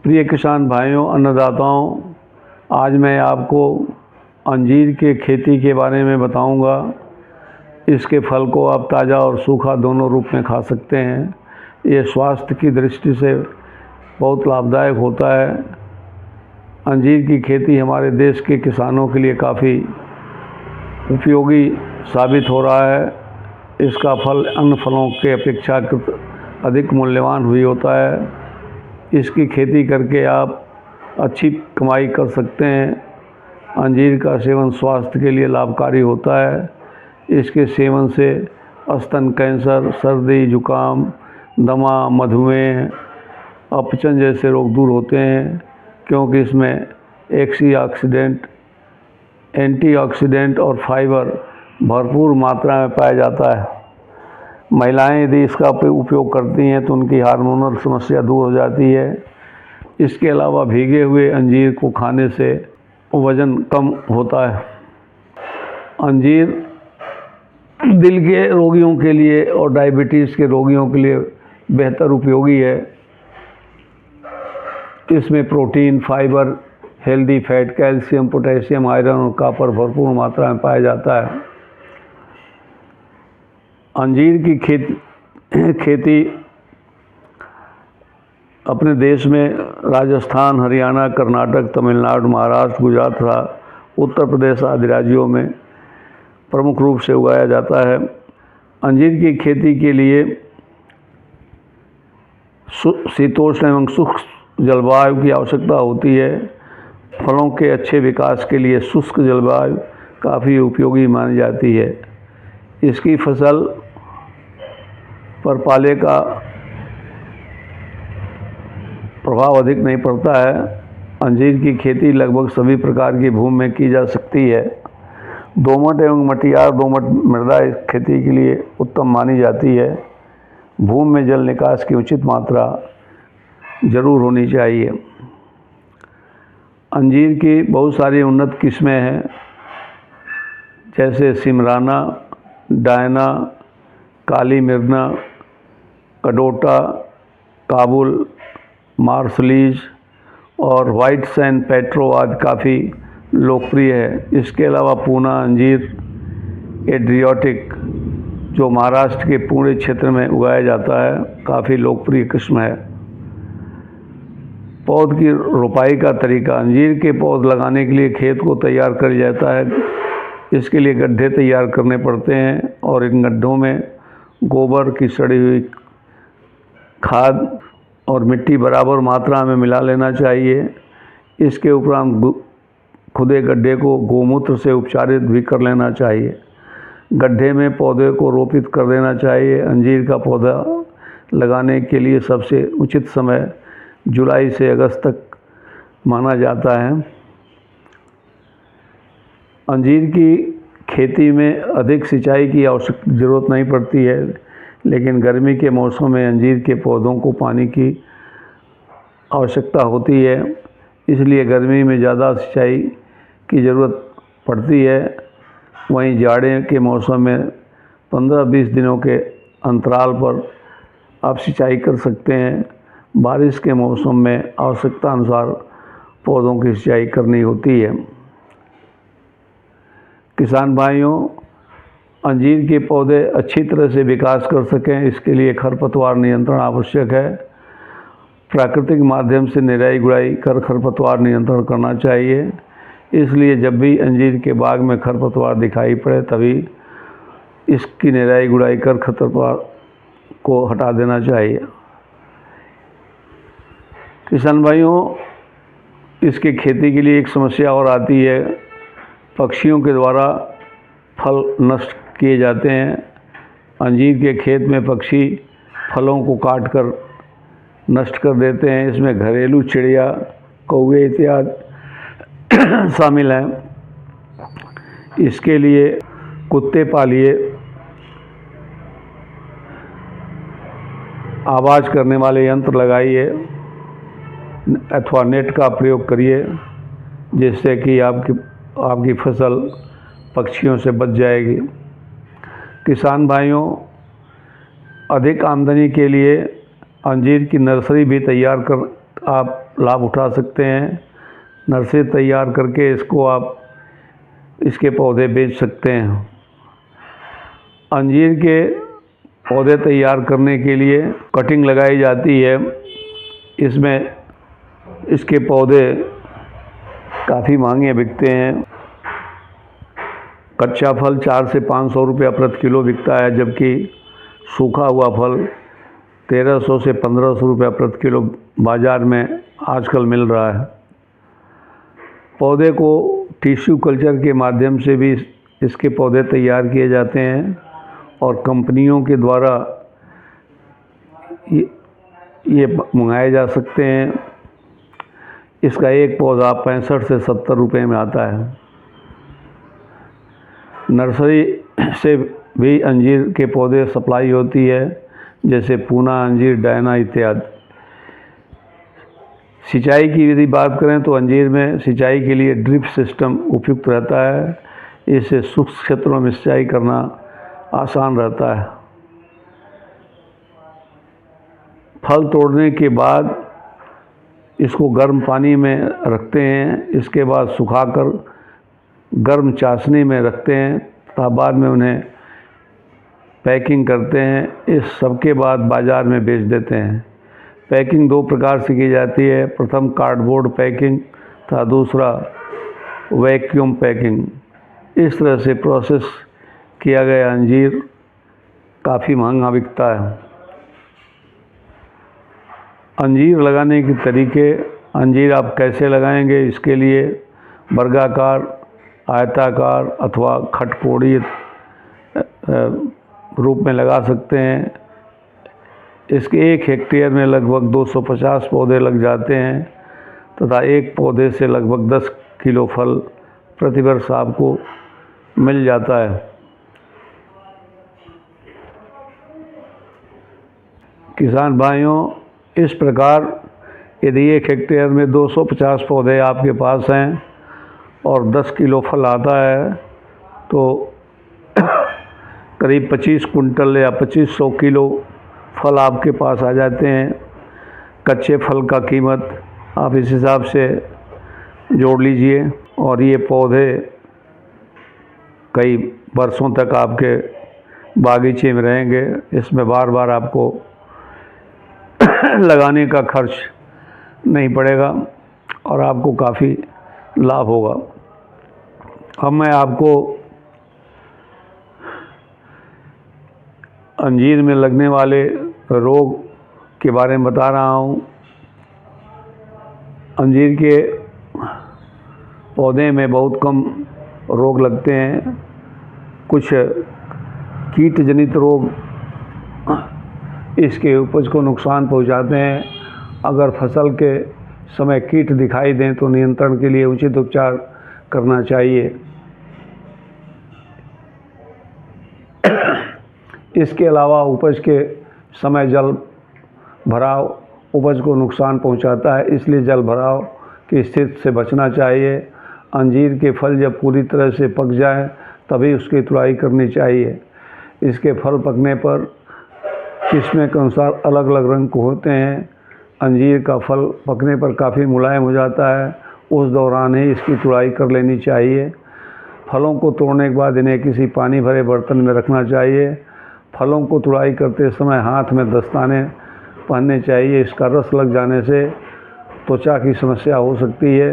प्रिय किसान भाइयों, अन्नदाताओं, आज मैं आपको अंजीर के खेती के बारे में बताऊंगा। इसके फल को आप ताज़ा और सूखा दोनों रूप में खा सकते हैं। ये स्वास्थ्य की दृष्टि से बहुत लाभदायक होता है। अंजीर की खेती हमारे देश के किसानों के लिए काफ़ी उपयोगी साबित हो रहा है। इसका फल अन्य फलों के अपेक्षाकृत अधिक मूल्यवान भी होता है। इसकी खेती करके आप अच्छी कमाई कर सकते हैं। अंजीर का सेवन स्वास्थ्य के लिए लाभकारी होता है। इसके सेवन से स्तन कैंसर, सर्दी, जुकाम, दमा, मधुमेह, अपचन जैसे रोग दूर होते हैं, क्योंकि इसमें एंटीऑक्सीडेंट और फाइबर भरपूर मात्रा में पाया जाता है। महिलाएं यदि इसका उपयोग करती हैं तो उनकी हार्मोनल समस्या दूर हो जाती है। इसके अलावा भीगे हुए अंजीर को खाने से वज़न कम होता है। अंजीर दिल के रोगियों के लिए और डायबिटीज़ के रोगियों के लिए बेहतर उपयोगी है। इसमें protein, fibre, healthy fat, calcium, potassium, iron और कॉपर भरपूर मात्रा में पाया जाता है। अंजीर की खेती अपने देश में राजस्थान, हरियाणा, कर्नाटक, तमिलनाडु, महाराष्ट्र, गुजरात तथा उत्तर प्रदेश आदि राज्यों में प्रमुख रूप से उगाया जाता है। अंजीर की खेती के लिए शीतोष्ण एवं शुष्क जलवायु की आवश्यकता होती है। फलों के अच्छे विकास के लिए शुष्क जलवायु काफ़ी उपयोगी मानी जाती है। इसकी फसल पर पाले का प्रभाव अधिक नहीं पड़ता है। अंजीर की खेती लगभग सभी प्रकार की भूमि में की जा सकती है। दोमट एवं मटियार दोमट मृदा इस खेती के लिए उत्तम मानी जाती है। भूमि में जल निकास की उचित मात्रा जरूर होनी चाहिए। अंजीर की बहुत सारी उन्नत किस्में हैं, जैसे सिमराना, डायना, काली मिर्ना, कडोटा, काबुल, मार्सलीज और वाइट सैन पेट्रो आदि काफ़ी लोकप्रिय है। इसके अलावा पूना अंजीर एड्रियाटिक, जो महाराष्ट्र के पुणे क्षेत्र में उगाया जाता है, काफ़ी लोकप्रिय किस्म है। पौध की रोपाई का तरीका। अंजीर के पौध लगाने के लिए खेत को तैयार कर लिया जाता है। इसके लिए गड्ढे तैयार करने पड़ते हैं और इन गड्ढों में गोबर की सड़ी हुई खाद और मिट्टी बराबर मात्रा में मिला लेना चाहिए। इसके उपरांत खुदे गड्ढे को गोमूत्र से उपचारित भी कर लेना चाहिए। गड्ढे में पौधे को रोपित कर देना चाहिए। अंजीर का पौधा लगाने के लिए सबसे उचित समय जुलाई से अगस्त तक माना जाता है। अंजीर की खेती में अधिक सिंचाई की ज़रूरत नहीं पड़ती है, लेकिन गर्मी के मौसम में अंजीर के पौधों को पानी की आवश्यकता होती है, इसलिए गर्मी में ज़्यादा सिंचाई की ज़रूरत पड़ती है। वहीं जाड़े के मौसम में 15-20 दिनों के अंतराल पर आप सिंचाई कर सकते हैं। बारिश के मौसम में आवश्यकता अनुसार पौधों की सिंचाई करनी होती है। किसान भाइयों, अंजीर के पौधे अच्छी तरह से विकास कर सकें, इसके लिए खरपतवार नियंत्रण आवश्यक है। प्राकृतिक माध्यम से निराई गुड़ाई कर खरपतवार नियंत्रण करना चाहिए। इसलिए जब भी अंजीर के बाग में खरपतवार दिखाई पड़े तभी इसकी निराई गुड़ाई कर खरपतवार को हटा देना चाहिए। किसान भाइयों, इसकी खेती के लिए एक समस्या और आती है। पक्षियों के द्वारा फल नष्ट किए जाते हैं। अंजीर के खेत में पक्षी फलों को काटकर नष्ट कर देते हैं। इसमें घरेलू चिड़िया, कौवे इत्यादि शामिल हैं। इसके लिए कुत्ते पालिए, आवाज़ करने वाले यंत्र लगाइए अथवा नेट का प्रयोग करिए, जिससे कि आपकी फसल पक्षियों से बच जाएगी। किसान भाइयों, अधिक आमदनी के लिए अंजीर की नर्सरी भी तैयार कर आप लाभ उठा सकते हैं। नर्सरी तैयार करके इसको आप इसके पौधे बेच सकते हैं। अंजीर के पौधे तैयार करने के लिए कटिंग लगाई जाती है। इसमें इसके पौधे काफ़ी महंगे बिकते हैं। कच्चा फल 400 से 500 रुपया प्रति किलो बिकता है, जबकि सूखा हुआ फल 1300 से 1500 रुपया प्रति किलो बाज़ार में आजकल मिल रहा है। पौधे को टिश्यू कल्चर के माध्यम से भी इसके पौधे तैयार किए जाते हैं और कंपनियों के द्वारा ये मंगाए जा सकते हैं। इसका एक पौधा 65 से 70 रुपये में आता है। नर्सरी से भी अंजीर के पौधे सप्लाई होती है, जैसे पूना अंजीर, डायना इत्यादि। सिंचाई की यदि बात करें तो अंजीर में सिंचाई के लिए ड्रिप सिस्टम उपयुक्त रहता है। इससे शुष्क क्षेत्रों में सिंचाई करना आसान रहता है। फल तोड़ने के बाद इसको गर्म पानी में रखते हैं। इसके बाद सुखाकर गर्म चाशनी में रखते हैं तथा बाद में उन्हें पैकिंग करते हैं। इस सब के बाद बाज़ार में बेच देते हैं। पैकिंग 2 प्रकार से की जाती है। प्रथम कार्डबोर्ड पैकिंग तथा दूसरा वैक्यूम पैकिंग। इस तरह से प्रोसेस किया गया अंजीर काफ़ी महंगा बिकता है। अंजीर लगाने के तरीके, अंजीर आप कैसे लगाएंगे, इसके लिए वर्गाकार, आयताकार अथवा खटकोड़ी रूप में लगा सकते हैं। इसके 1 हेक्टेयर में लगभग 250 पौधे लग जाते हैं तथा एक पौधे से लगभग 10 किलो फल प्रति वर्ष आपको मिल जाता है। किसान भाइयों, इस प्रकार यदि 1 हेक्टेयर में 250 पौधे आपके पास हैं और 10 किलो फल आता है तो करीब 25 कुंटल या 2500 किलो फल आपके पास आ जाते हैं। कच्चे फल का कीमत आप इस हिसाब से जोड़ लीजिए और ये पौधे कई वर्षों तक आपके बागीचे में रहेंगे। इसमें बार बार आपको लगाने का खर्च नहीं पड़ेगा और आपको काफ़ी लाभ होगा। अब मैं आपको अंजीर में लगने वाले रोग के बारे में बता रहा हूँ। अंजीर के पौधे में बहुत कम रोग लगते हैं। कुछ कीट जनित रोग इसके उपज को नुकसान पहुंचाते हैं। अगर फसल के समय कीट दिखाई दें तो नियंत्रण के लिए उचित उपचार करना चाहिए। इसके अलावा उपज के समय जल भराव उपज को नुकसान पहुंचाता है, इसलिए जल भराव की स्थिति से बचना चाहिए। अंजीर के फल जब पूरी तरह से पक जाए तभी उसकी तुड़ाई करनी चाहिए। इसके फल पकने पर किस्में के अनुसार अलग अलग रंग के होते हैं। अंजीर का फल पकने पर काफ़ी मुलायम हो जाता है, उस दौरान ही इसकी तुड़ाई कर लेनी चाहिए। फलों को तोड़ने के बाद इन्हें किसी पानी भरे बर्तन में रखना चाहिए। फलों को तुड़ाई करते समय हाथ में दस्ताने पहनने चाहिए। इसका रस लग जाने से त्वचा की समस्या हो सकती है।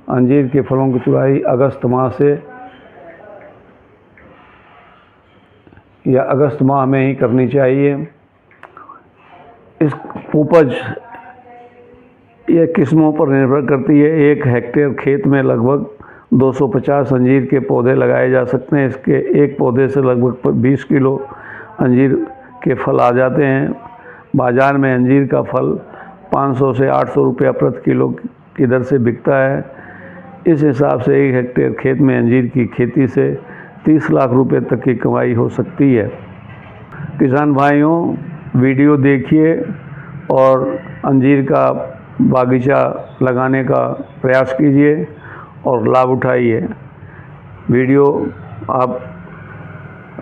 अंजीर के फलों की तुड़ाई अगस्त माह में ही करनी चाहिए। इस उपज ये किस्मों पर निर्भर करती है। 1 हेक्टेयर खेत में लगभग 250 अंजीर के पौधे लगाए जा सकते हैं। इसके एक पौधे से लगभग 20 किलो अंजीर के फल आ जाते हैं। बाज़ार में अंजीर का फल 500 से 800 रुपया प्रति किलो की दर से बिकता है। इस हिसाब से 1 हेक्टेयर खेत में अंजीर की खेती से 30 लाख रुपए तक की कमाई हो सकती है। किसान भाइयों, वीडियो देखिए और अंजीर का बागीचा लगाने का प्रयास कीजिए और लाभ उठाइए। वीडियो आप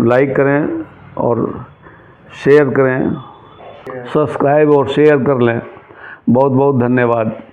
लाइक करें और शेयर करें, सब्सक्राइब और शेयर कर लें। बहुत बहुत धन्यवाद।